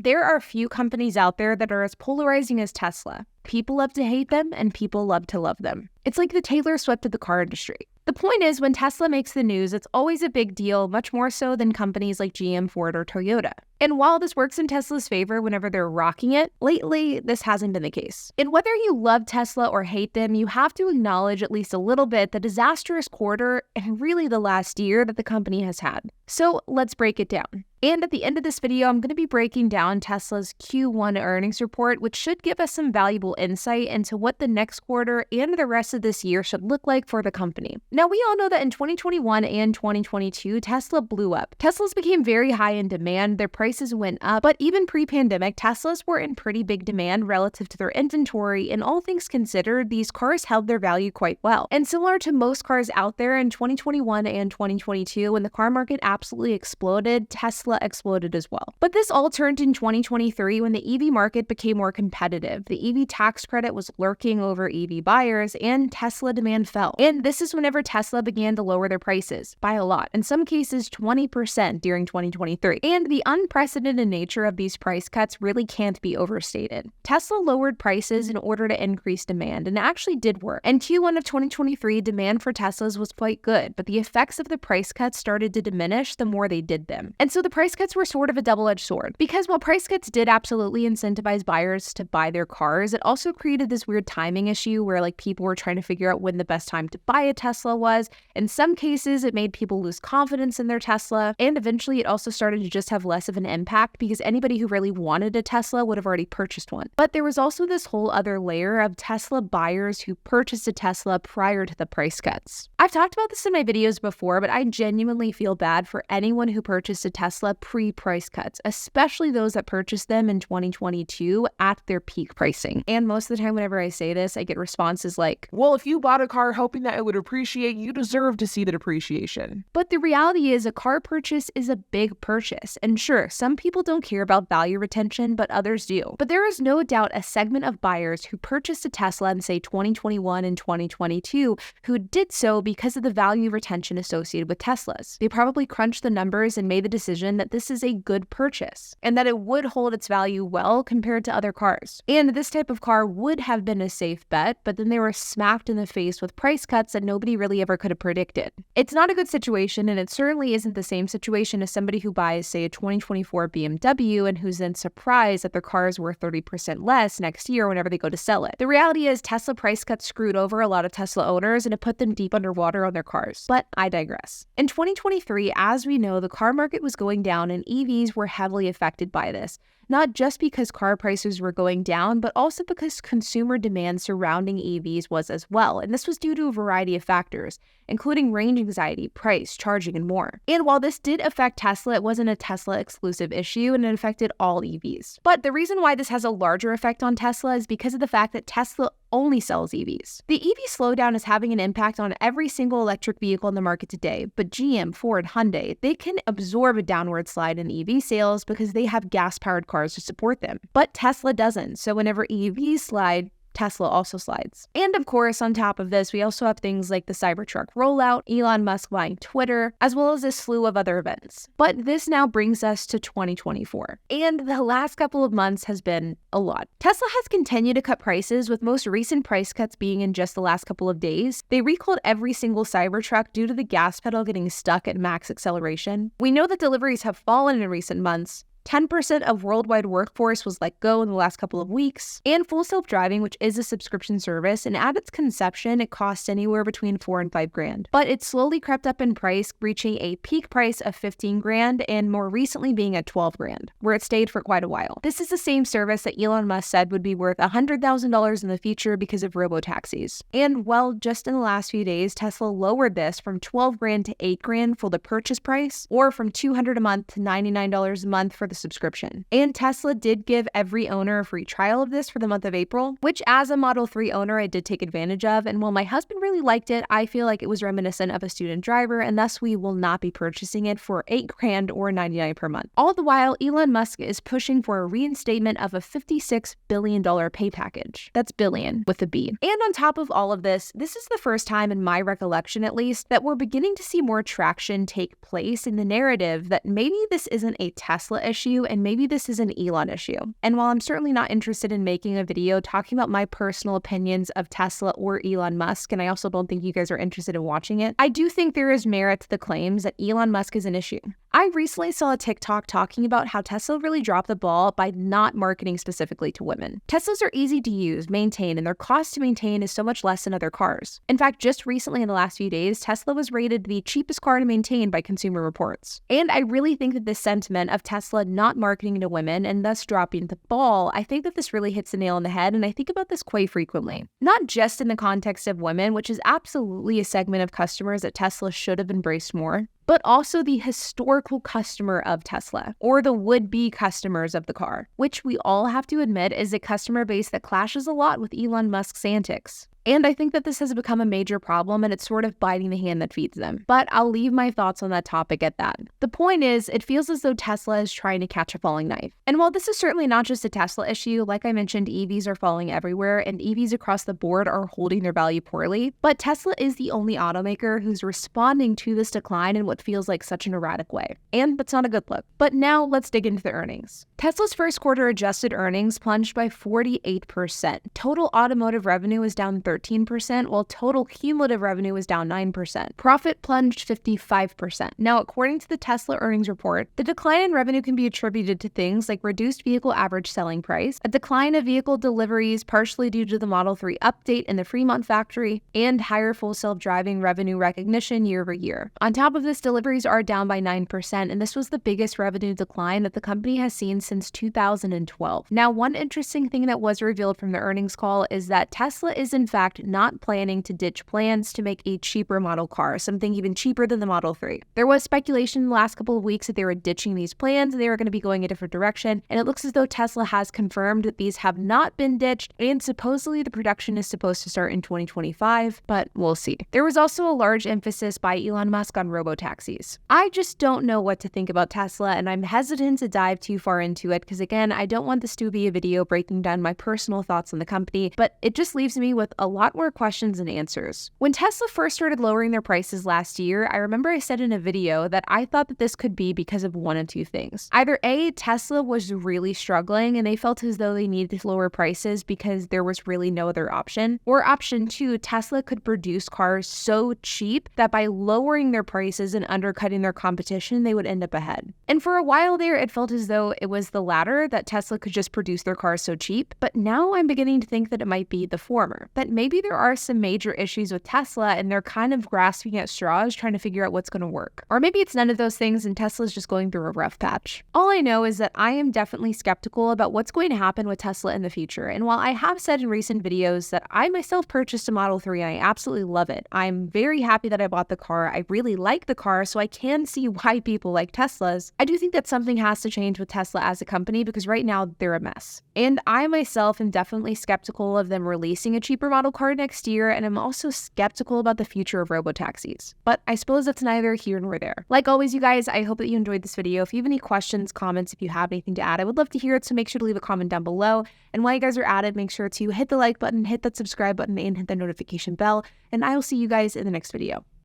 There are few companies out there that are as polarizing as Tesla. People love to hate them and people love to love them. It's like the Taylor Swift of the car industry. The point is, when Tesla makes the news, it's always a big deal, much more so than companies like GM, Ford, or Toyota. And while this works in Tesla's favor whenever they're rocking it, lately, this hasn't been the case. And whether you love Tesla or hate them, you have to acknowledge at least a little bit the disastrous quarter and really the last year that the company has had. So let's break it down. And at the end of this video, I'm going to be breaking down Tesla's Q1 earnings report, which should give us some valuable insight into what the next quarter and the rest of this year should look like for the company. Now, we all know that in 2021 and 2022, Tesla blew up. Teslas became very high in demand, their prices went up, but even pre-pandemic, Teslas were in pretty big demand relative to their inventory, and all things considered, these cars held their value quite well. And similar to most cars out there in 2021 and 2022, when the car market absolutely exploded, Tesla exploded as well. But this all turned in 2023 when the EV market became more competitive. The EV tax credit was lurking over EV buyers and Tesla demand fell. And this is whenever Tesla began to lower their prices by a lot, in some cases 20% during 2023. And the unprecedented nature of these price cuts really can't be overstated. Tesla lowered prices in order to increase demand, and it actually did work. In Q1 of 2023, demand for Teslas was quite good, but the effects of the price cuts started to diminish the more they did them. And so the price cuts were sort of a double-edged sword, because while price cuts did absolutely incentivize buyers to buy their cars, it also created this weird timing issue where people were trying to figure out when the best time to buy a Tesla was. In some cases, it made people lose confidence in their Tesla, and eventually it also started to just have less of an impact because anybody who really wanted a Tesla would have already purchased one. But there was also this whole other layer of Tesla buyers who purchased a Tesla prior to the price cuts. I've talked about this in my videos before, but I genuinely feel bad for anyone who purchased a Tesla pre-price cuts, especially those that purchased them in 2022 at their peak pricing. And most of the time whenever I say this, I get responses like, well, if you bought a car hoping that it would appreciate, you deserve to see that appreciation. But the reality is a car purchase is a big purchase. And sure, some people don't care about value retention, but others do. But there is no doubt a segment of buyers who purchased a Tesla in say 2021 and 2022 who did so because of the value retention associated with Teslas. They probably crunched the numbers and made the decision that this is a good purchase and that it would hold its value well compared to other cars. And this type of car would have been a safe bet, but then they were smacked in the face with price cuts that nobody really ever could have predicted. It's not a good situation, and it certainly isn't the same situation as somebody who buys, say, a 2024 BMW and who's then surprised that their car is worth 30% less next year whenever they go to sell it. The reality is Tesla price cuts screwed over a lot of Tesla owners and it put them deep underwater on their cars. But I digress. In 2023, as we know, the car market was going down and EVs were heavily affected by this. Not just because car prices were going down, but also because consumer demand surrounding EVs was as well. And this was due to a variety of factors, including range anxiety, price, charging, and more. And while this did affect Tesla, it wasn't a Tesla exclusive issue and it affected all EVs. But the reason why this has a larger effect on Tesla is because of the fact that Tesla only sells EVs. The EV slowdown is having an impact on every single electric vehicle in the market today, but GM, Ford, Hyundai, they can absorb a downward slide in EV sales because they have gas-powered cars to support them. But Tesla doesn't, so whenever EVs slide, Tesla also slides. And of course, on top of this, we also have things like the Cybertruck rollout, Elon Musk buying Twitter, as well as a slew of other events. But this now brings us to 2024. And the last couple of months has been a lot. Tesla has continued to cut prices, with most recent price cuts being in just the last couple of days. They recalled every single Cybertruck due to the gas pedal getting stuck at max acceleration. We know that deliveries have fallen in recent months. 10% of worldwide workforce was let go in the last couple of weeks, and full self-driving, which is a subscription service, and at its conception, it costs anywhere between $4,000 and $5,000. But it slowly crept up in price, reaching a peak price of $15,000 and more recently being at $12,000, where it stayed for quite a while. This is the same service that Elon Musk said would be worth $100,000 in the future because of robo-taxis. And well, just in the last few days, Tesla lowered this from $12,000 to $8,000 for the purchase price, or from $200 a month to $99 a month for the subscription. And Tesla did give every owner a free trial of this for the month of April, which as a Model 3 owner, I did take advantage of. And while my husband really liked it, I feel like it was reminiscent of a student driver, and thus we will not be purchasing it for $8,000 or $99 per month. All the while, Elon Musk is pushing for a reinstatement of a $56 billion pay package. That's billion with a B. And on top of all of this, this is the first time in my recollection, at least, that we're beginning to see more traction take place in the narrative that maybe this isn't a Tesla issue, issue, and maybe this is an Elon issue. And while I'm certainly not interested in making a video talking about my personal opinions of Tesla or Elon Musk, and I also don't think you guys are interested in watching it, I do think there is merit to the claims that Elon Musk is an issue. I recently saw a TikTok talking about how Tesla really dropped the ball by not marketing specifically to women. Teslas are easy to use, maintain, and their cost to maintain is so much less than other cars. In fact, just recently in the last few days, Tesla was rated the cheapest car to maintain by Consumer Reports. And I really think that this sentiment of Tesla not marketing to women and thus dropping the ball, I think that this really hits the nail on the head, and I think about this quite frequently. Not just in the context of women, which is absolutely a segment of customers that Tesla should have embraced more, but also the historical customer of Tesla, or the would-be customers of the car, which we all have to admit is a customer base that clashes a lot with Elon Musk's antics. And I think that this has become a major problem, and it's sort of biting the hand that feeds them. But I'll leave my thoughts on that topic at that. The point is, it feels as though Tesla is trying to catch a falling knife. And while this is certainly not just a Tesla issue, like I mentioned, EVs are falling everywhere, and EVs across the board are holding their value poorly. But Tesla is the only automaker who's responding to this decline in what feels like such an erratic way. And that's not a good look. But now let's dig into the earnings. Tesla's first quarter adjusted earnings plunged by 48%. Total automotive revenue is down 13%, while total cumulative revenue was down 9%. Profit plunged 55%. Now, according to the Tesla earnings report, the decline in revenue can be attributed to things like reduced vehicle average selling price, a decline of vehicle deliveries partially due to the Model 3 update in the Fremont factory, and higher full self-driving revenue recognition year over year. On top of this, deliveries are down by 9%, and this was the biggest revenue decline that the company has seen since 2012. Now, one interesting thing that was revealed from the earnings call is that Tesla is in fact not planning to ditch plans to make a cheaper model car, something even cheaper than the Model 3. There was speculation in the last couple of weeks that they were ditching these plans and they were going to be going a different direction, and it looks as though Tesla has confirmed that these have not been ditched, and supposedly the production is supposed to start in 2025, but we'll see. There was also a large emphasis by Elon Musk on robotaxis. I just don't know what to think about Tesla, and I'm hesitant to dive too far into it because, again, I don't want this to be a video breaking down my personal thoughts on the company, but it just leaves me with a lot more questions than answers. When Tesla first started lowering their prices last year, I remember I said in a video that I thought that this could be because of one of two things. Either A, Tesla was really struggling and they felt as though they needed to lower prices because there was really no other option, or option two, Tesla could produce cars so cheap that by lowering their prices and undercutting their competition, they would end up ahead. And for a while there, it felt as though it was the latter, that Tesla could just produce their cars so cheap, but now I'm beginning to think that it might be the former, that maybe there are some major issues with Tesla and they're kind of grasping at straws trying to figure out what's going to work. Or maybe it's none of those things and Tesla's just going through a rough patch. All I know is that I am definitely skeptical about what's going to happen with Tesla in the future, and while I have said in recent videos that I myself purchased a Model 3 and I absolutely love it, I'm very happy that I bought the car, I really like the car, so I can see why people like Teslas, I do think that something has to change with Tesla as a company because right now they're a mess. And I myself am definitely skeptical of them releasing a cheaper model car next year, and I'm also skeptical about the future of robotaxis. But I suppose that's neither here nor there. Like always, you guys, I hope that you enjoyed this video. If you have any questions, comments, if you have anything to add, I would love to hear it, so make sure to leave a comment down below. And while you guys are at it, make sure to hit the like button, hit that subscribe button, and hit the notification bell. And I will see you guys in the next video.